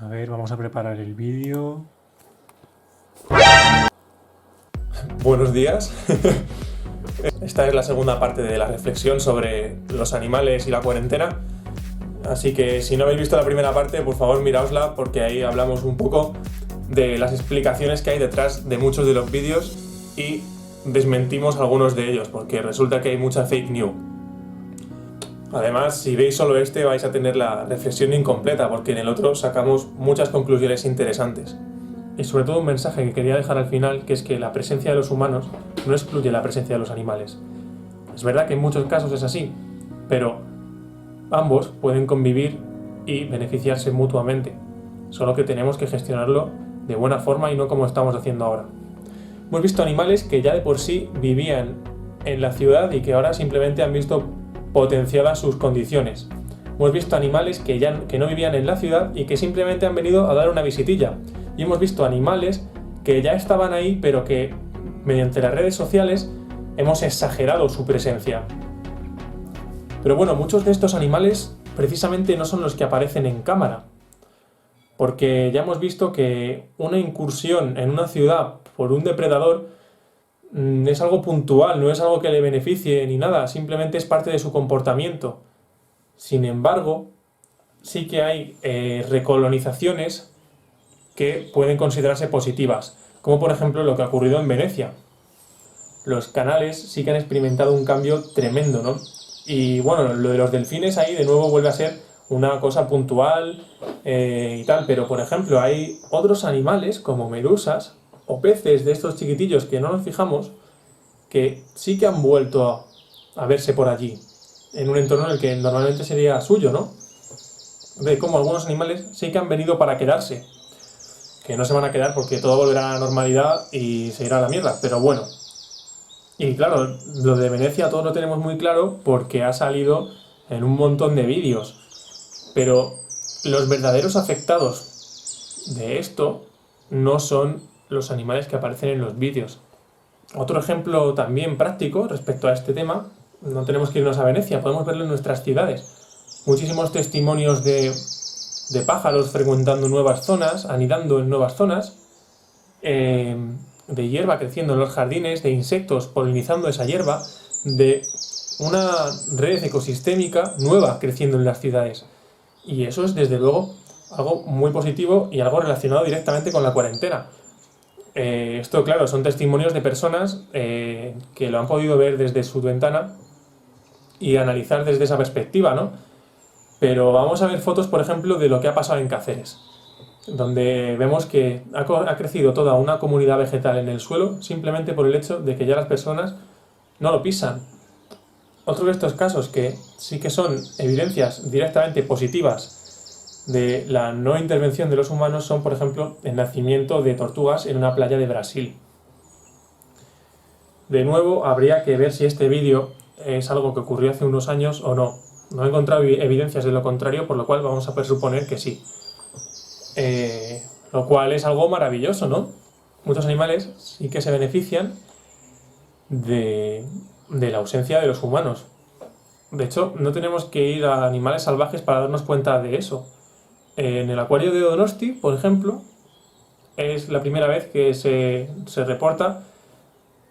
A ver, vamos a preparar el vídeo. Buenos días. Esta es la segunda parte de la reflexión sobre los animales y la cuarentena. Así que si no habéis visto la primera parte, por favor miraosla, porque ahí hablamos un poco de las explicaciones que hay detrás de muchos de los vídeos y desmentimos algunos de ellos, porque resulta que hay mucha fake news. Además, si veis solo este vais a tener la reflexión incompleta, porque en el otro sacamos muchas conclusiones interesantes. Y sobre todo un mensaje que quería dejar al final, que es que la presencia de los humanos no excluye la presencia de los animales. Es verdad que en muchos casos es así, pero ambos pueden convivir y beneficiarse mutuamente, solo que tenemos que gestionarlo de buena forma y no como estamos haciendo ahora. Hemos visto animales que ya de por sí vivían en la ciudad y que ahora simplemente han visto potenciadas sus condiciones. Hemos visto animales que no vivían en la ciudad y que simplemente han venido a dar una visitilla. Y hemos visto animales que ya estaban ahí, pero que mediante las redes sociales hemos exagerado su presencia. Pero bueno, muchos de estos animales precisamente no son los que aparecen en cámara, porque ya hemos visto que una incursión en una ciudad por un depredador es algo puntual, no es algo que le beneficie ni nada, simplemente es parte de su comportamiento. Sin embargo, sí que hay recolonizaciones que pueden considerarse positivas, como por ejemplo lo que ha ocurrido en Venecia. Los canales sí que han experimentado un cambio tremendo, ¿no? Y bueno, lo de los delfines ahí de nuevo vuelve a ser una cosa puntual y tal, pero por ejemplo hay otros animales como medusas o peces de estos chiquitillos que no nos fijamos, que sí que han vuelto a verse por allí, en un entorno en el que normalmente sería suyo, ¿no? De cómo algunos animales sí que han venido para quedarse, que no se van a quedar porque todo volverá a la normalidad y se irá a la mierda, pero bueno. Y claro, lo de Venecia todos lo tenemos muy claro porque ha salido en un montón de vídeos, pero los verdaderos afectados de esto no son los animales que aparecen en los vídeos. Otro ejemplo también práctico respecto a este tema, no tenemos que irnos a Venecia, podemos verlo en nuestras ciudades. Muchísimos testimonios de pájaros frecuentando nuevas zonas, anidando en nuevas zonas, de hierba creciendo en los jardines, de insectos polinizando esa hierba, de una red ecosistémica nueva creciendo en las ciudades. Y eso es desde luego algo muy positivo y algo relacionado directamente con la cuarentena. Esto, claro, son testimonios de personas que lo han podido ver desde su ventana y analizar desde esa perspectiva, ¿no? Pero vamos a ver fotos, por ejemplo, de lo que ha pasado en Cáceres, donde vemos que ha crecido toda una comunidad vegetal en el suelo simplemente por el hecho de que ya las personas no lo pisan. Otro de estos casos que sí que son evidencias directamente positivas de la no intervención de los humanos son, por ejemplo, el nacimiento de tortugas en una playa de Brasil. De nuevo, habría que ver si este vídeo es algo que ocurrió hace unos años o no. No he encontrado evidencias de lo contrario, por lo cual vamos a presuponer que sí. Lo cual es algo maravilloso, ¿no? Muchos animales sí que se benefician de la ausencia de los humanos. De hecho, no tenemos que ir a animales salvajes para darnos cuenta de eso. En el acuario de Donosti, por ejemplo, es la primera vez que se reporta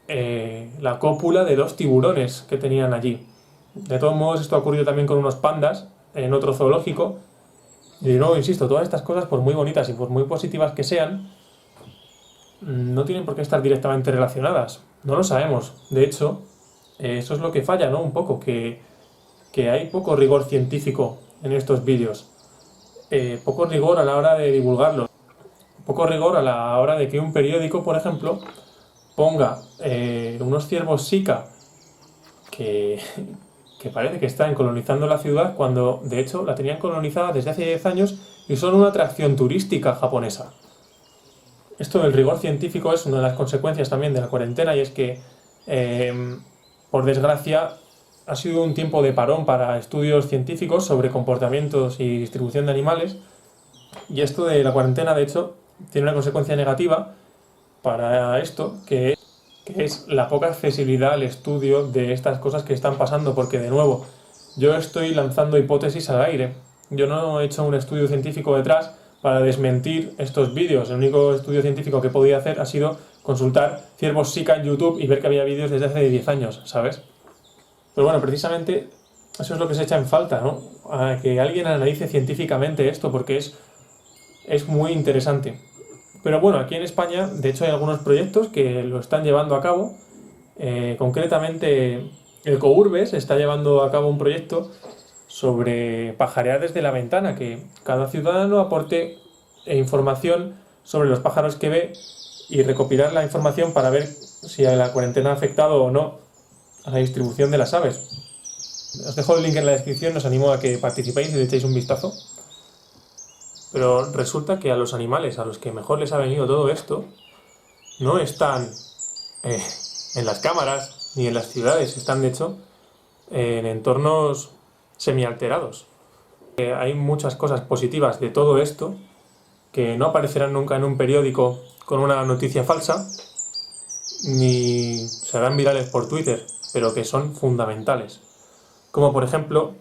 la cópula de 2 tiburones que tenían allí. De todos modos, esto ha ocurrido también con unos pandas en otro zoológico. Y de nuevo, insisto, todas estas cosas, por muy bonitas y por muy positivas que sean, no tienen por qué estar directamente relacionadas. No lo sabemos. De hecho, eso es lo que falla, ¿no? Un poco, que hay poco rigor científico en estos vídeos. Poco rigor a la hora de divulgarlo. Poco rigor a la hora de que un periódico, por ejemplo, ponga unos ciervos Sika que parece que están colonizando la ciudad cuando de hecho la tenían colonizada desde hace 10 años y son una atracción turística japonesa. Esto del rigor científico es una de las consecuencias también de la cuarentena, y es que por desgracia ha sido un tiempo de parón para estudios científicos sobre comportamientos y distribución de animales, y esto de la cuarentena de hecho tiene una consecuencia negativa para esto, que es la poca accesibilidad al estudio de estas cosas que están pasando, porque de nuevo, yo estoy lanzando hipótesis al aire, yo no he hecho un estudio científico detrás, para desmentir estos vídeos. El único estudio científico que he podido hacer ha sido consultar ciervos Zika en YouTube y ver que había vídeos desde hace 10 años, ¿sabes? Pero bueno, precisamente eso es lo que se echa en falta, ¿no? A que alguien analice científicamente esto, porque es muy interesante. Pero bueno, aquí en España, de hecho, hay algunos proyectos que lo están llevando a cabo. Concretamente, el Courbes está llevando a cabo un proyecto sobre pajarear desde la ventana, que cada ciudadano aporte información sobre los pájaros que ve y recopilar la información para ver si la cuarentena ha afectado o no a la distribución de las aves. Os dejo el link en la descripción, os animo a que participéis y le echéis un vistazo. Pero resulta que a los animales a los que mejor les ha venido todo esto no están en las cámaras ni en las ciudades, están de hecho en entornos semialterados. Hay muchas cosas positivas de todo esto que no aparecerán nunca en un periódico con una noticia falsa, ni se harán virales por Twitter, pero que son fundamentales. Como por ejemplo,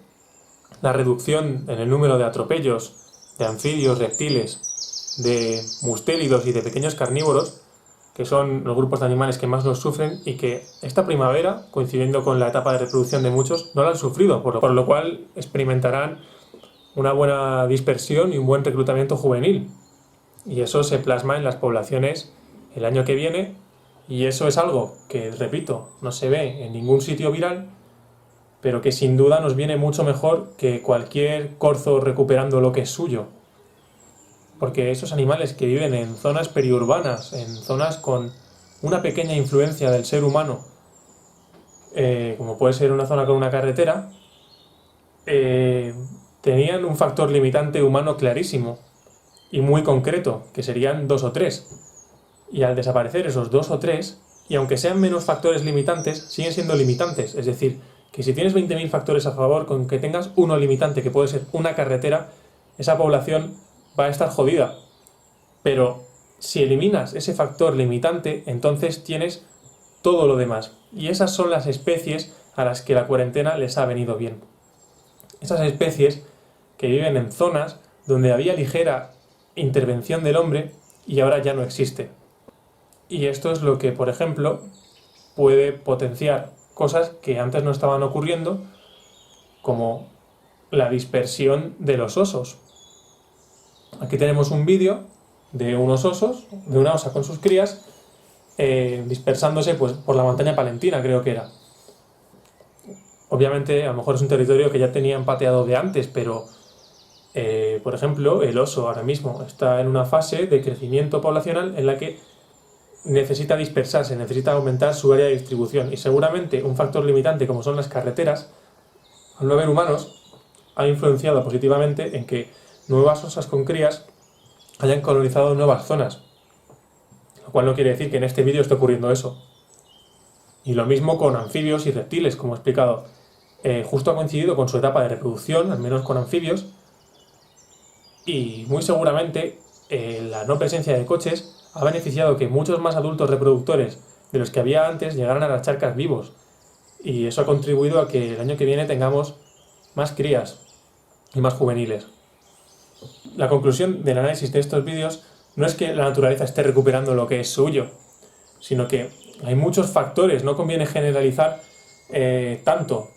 la reducción en el número de atropellos de anfibios, reptiles, de mustélidos y de pequeños carnívoros, que son los grupos de animales que más los sufren y que esta primavera, coincidiendo con la etapa de reproducción de muchos, no la han sufrido, por lo cual experimentarán una buena dispersión y un buen reclutamiento juvenil. Y eso se plasma en las poblaciones el año que viene, y eso es algo que, repito, no se ve en ningún sitio viral, pero que sin duda nos viene mucho mejor que cualquier corzo recuperando lo que es suyo. Porque esos animales que viven en zonas periurbanas, en zonas con una pequeña influencia del ser humano, como puede ser una zona con una carretera, tenían un factor limitante humano clarísimo y muy concreto, que serían 2 o 3. Y al desaparecer esos 2 o 3, y aunque sean menos factores limitantes, siguen siendo limitantes. Es decir, que si tienes 20.000 factores a favor, con que tengas uno limitante, que puede ser una carretera, esa población va a estar jodida. Pero si eliminas ese factor limitante, entonces tienes todo lo demás. Y esas son las especies a las que la cuarentena les ha venido bien. Esas especies que viven en zonas donde había ligera intervención del hombre y ahora ya no existe. Y esto es lo que, por ejemplo, puede potenciar cosas que antes no estaban ocurriendo, como la dispersión de los osos. Aquí tenemos un vídeo de unos osos, de una osa con sus crías, dispersándose pues, por la montaña palentina, creo que era. Obviamente, a lo mejor es un territorio que ya tenían pateado de antes, pero, por ejemplo, el oso ahora mismo está en una fase de crecimiento poblacional en la que necesita dispersarse, necesita aumentar su área de distribución, y seguramente un factor limitante como son las carreteras, al no haber humanos, ha influenciado positivamente en que nuevas osas con crías hayan colonizado nuevas zonas, lo cual no quiere decir que en este vídeo esté ocurriendo eso. Y lo mismo con anfibios y reptiles, como he explicado. Justo ha coincidido con su etapa de reproducción, al menos con anfibios, y muy seguramente la no presencia de coches ha beneficiado que muchos más adultos reproductores de los que había antes llegaran a las charcas vivos, y eso ha contribuido a que el año que viene tengamos más crías y más juveniles. La conclusión del análisis de estos vídeos no es que la naturaleza esté recuperando lo que es suyo, sino que hay muchos factores, no conviene generalizar tanto.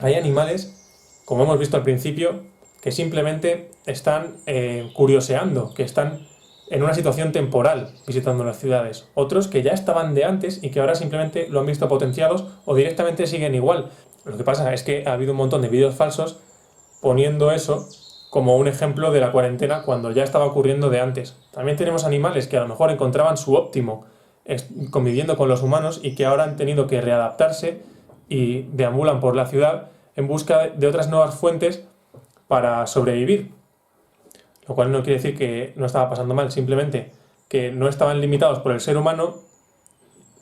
Hay animales, como hemos visto al principio, que simplemente están curioseando, que están en una situación temporal visitando las ciudades. Otros que ya estaban de antes y que ahora simplemente lo han visto potenciados o directamente siguen igual. Lo que pasa es que ha habido un montón de vídeos falsos poniendo eso como un ejemplo de la cuarentena cuando ya estaba ocurriendo de antes. También tenemos animales que a lo mejor encontraban su óptimo conviviendo con los humanos y que ahora han tenido que readaptarse y deambulan por la ciudad en busca de otras nuevas fuentes para sobrevivir. Lo cual no quiere decir que no estaba pasando mal, simplemente que no estaban limitados por el ser humano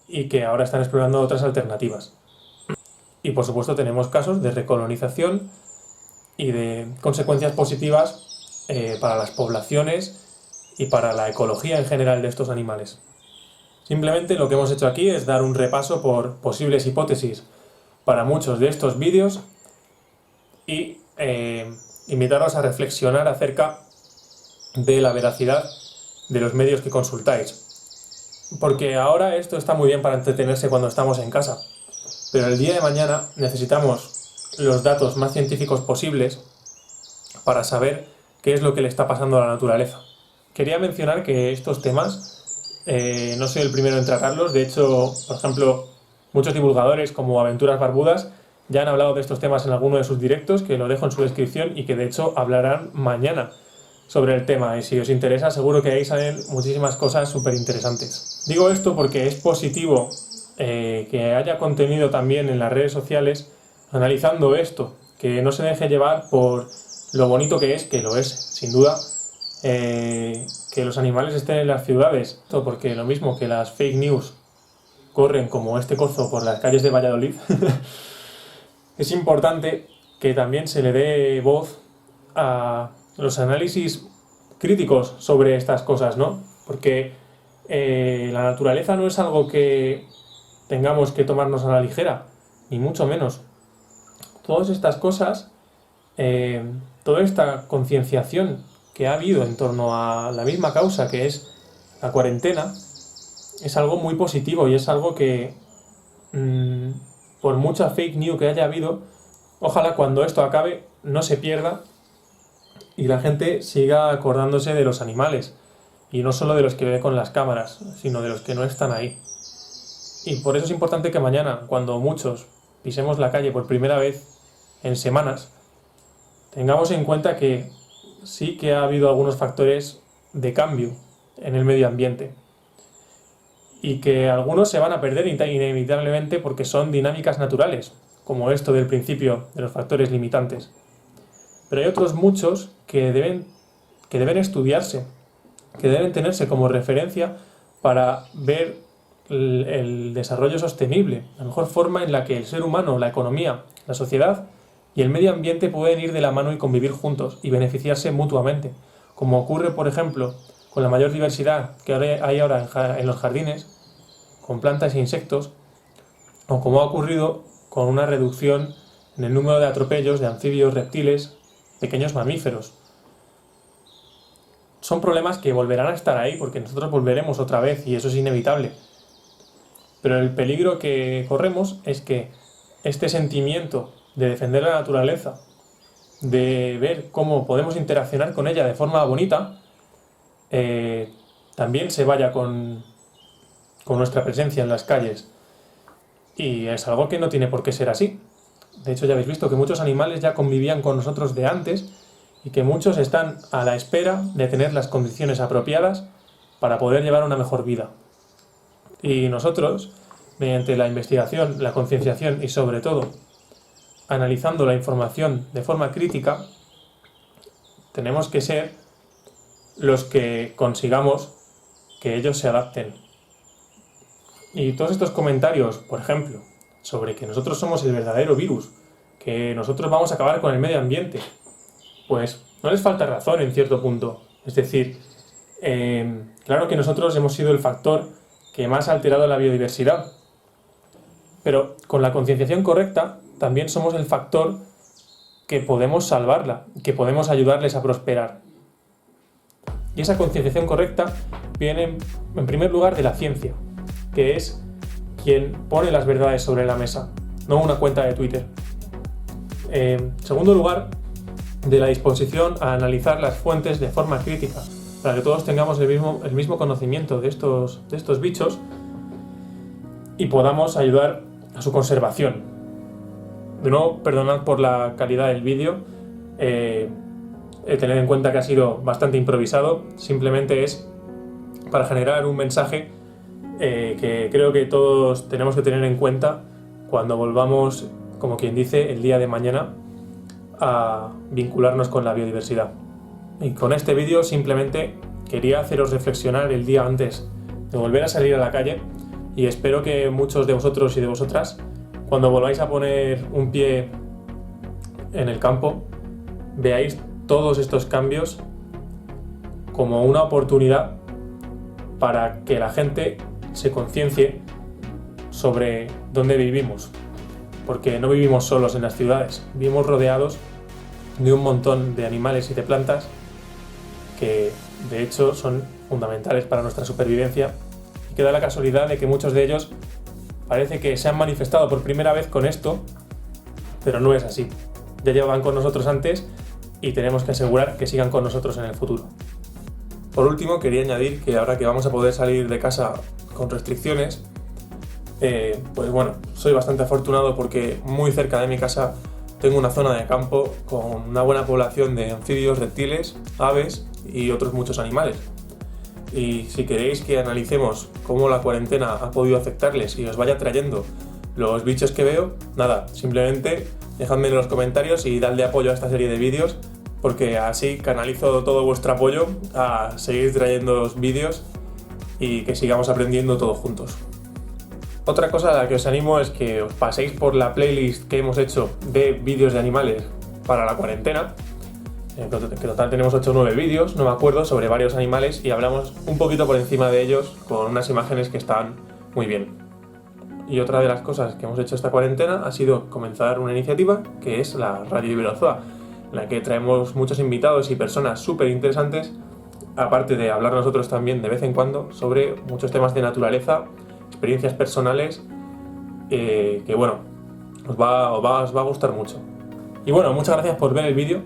y que ahora están explorando otras alternativas. Y por supuesto tenemos casos de recolonización y de consecuencias positivas para las poblaciones y para la ecología en general de estos animales. Simplemente lo que hemos hecho aquí es dar un repaso por posibles hipótesis para muchos de estos vídeos y invitaros a reflexionar acerca de la veracidad de los medios que consultáis. Porque ahora esto está muy bien para entretenerse cuando estamos en casa, pero el día de mañana necesitamos los datos más científicos posibles para saber qué es lo que le está pasando a la naturaleza. Quería mencionar que estos temas no soy el primero en tratarlos. De hecho, por ejemplo, muchos divulgadores como Aventuras Barbudas ya han hablado de estos temas en alguno de sus directos, que lo dejo en su descripción y que de hecho hablarán mañana sobre el tema. Y si os interesa, seguro que ahí salen muchísimas cosas súper interesantes. Digo esto porque es positivo que haya contenido también en las redes sociales analizando esto, que no se deje llevar por lo bonito que es, que lo es, sin duda, que los animales estén en las ciudades, porque lo mismo que las fake news corren como este corzo por las calles de Valladolid, es importante que también se le dé voz a los análisis críticos sobre estas cosas, ¿no? Porque la naturaleza no es algo que tengamos que tomarnos a la ligera, ni mucho menos. Todas estas cosas, toda esta concienciación que ha habido en torno a la misma causa que es la cuarentena, es algo muy positivo y es algo que, por mucha fake news que haya habido, ojalá cuando esto acabe no se pierda y la gente siga acordándose de los animales, y no solo de los que ve con las cámaras, sino de los que no están ahí. Y por eso es importante que mañana, cuando muchos pisemos la calle por primera vez en semanas, tengamos en cuenta que sí que ha habido algunos factores de cambio en el medio ambiente y que algunos se van a perder inevitablemente porque son dinámicas naturales, como esto del principio de los factores limitantes. Pero hay otros muchos que deben estudiarse, que deben tenerse como referencia para ver el desarrollo sostenible, la mejor forma en la que el ser humano, la economía, la sociedad y el medio ambiente pueden ir de la mano y convivir juntos y beneficiarse mutuamente, como ocurre, por ejemplo, con la mayor diversidad que hay ahora en los jardines, con plantas e insectos, o como ha ocurrido con una reducción en el número de atropellos de anfibios, reptiles, pequeños mamíferos. Son problemas que volverán a estar ahí porque nosotros volveremos otra vez y eso es inevitable. Pero el peligro que corremos es que este sentimiento de defender la naturaleza, de ver cómo podemos interaccionar con ella de forma bonita, también se vaya con nuestra presencia en las calles. Y es algo que no tiene por qué ser así. De hecho, ya habéis visto que muchos animales ya convivían con nosotros de antes y que muchos están a la espera de tener las condiciones apropiadas para poder llevar una mejor vida. Y nosotros, mediante la investigación, la concienciación y sobre todo analizando la información de forma crítica, tenemos que ser los que consigamos que ellos se adapten. Y todos estos comentarios, por ejemplo, sobre que nosotros somos el verdadero virus, que nosotros vamos a acabar con el medio ambiente, pues no les falta razón en cierto punto. Es decir, claro que nosotros hemos sido el factor que más ha alterado la biodiversidad, pero con la concienciación correcta también somos el factor que podemos salvarla, que podemos ayudarles a prosperar. Y esa concienciación correcta viene en primer lugar de la ciencia, que es quien pone las verdades sobre la mesa, no una cuenta de Twitter. En segundo lugar, de la disposición a analizar las fuentes de forma crítica, para que todos tengamos el mismo conocimiento de estos bichos y podamos ayudar a su conservación. De nuevo, perdonad por la calidad del vídeo, tened en cuenta que ha sido bastante improvisado, simplemente es para generar un mensaje que creo que todos tenemos que tener en cuenta cuando volvamos, como quien dice, el día de mañana a vincularnos con la biodiversidad. Y con este vídeo simplemente quería haceros reflexionar el día antes de volver a salir a la calle, y espero que muchos de vosotros y de vosotras, cuando volváis a poner un pie en el campo, veáis todos estos cambios como una oportunidad para que la gente se conciencie sobre dónde vivimos, porque no vivimos solos en las ciudades, vivimos rodeados de un montón de animales y de plantas que de hecho son fundamentales para nuestra supervivencia, y que da la casualidad de que muchos de ellos parece que se han manifestado por primera vez con esto, pero no es así. Ya llevaban con nosotros antes y tenemos que asegurar que sigan con nosotros en el futuro. Por último, quería añadir que ahora que vamos a poder salir de casa con restricciones, pues bueno, soy bastante afortunado porque muy cerca de mi casa tengo una zona de campo con una buena población de anfibios, reptiles, aves y otros muchos animales. Y si queréis que analicemos cómo la cuarentena ha podido afectarles y os vaya trayendo los bichos que veo, nada, simplemente dejadme en los comentarios y dadle apoyo a esta serie de vídeos, porque así canalizo todo vuestro apoyo a seguir trayendo los vídeos y que sigamos aprendiendo todos juntos. Otra cosa a la que os animo es que os paséis por la playlist que hemos hecho de vídeos de animales para la cuarentena, que total tenemos 8 o 9 vídeos, no me acuerdo, sobre varios animales y hablamos un poquito por encima de ellos con unas imágenes que están muy bien. Y otra de las cosas que hemos hecho esta cuarentena ha sido comenzar una iniciativa que es la Radio Iberozoa, en la que traemos muchos invitados y personas súper interesantes, aparte de hablar nosotros también de vez en cuando sobre muchos temas de naturaleza, experiencias personales, que bueno, os va a gustar mucho. Y bueno, muchas gracias por ver el vídeo.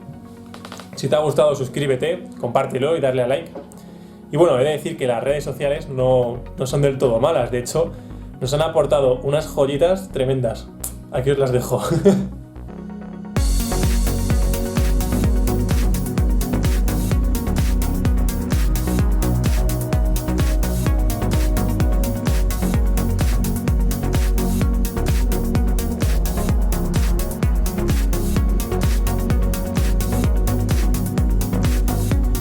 Si te ha gustado, suscríbete, compártelo y darle a like. Y bueno, he de decir que las redes sociales no son del todo malas, de hecho, nos han aportado unas joyitas tremendas. Aquí os las dejo.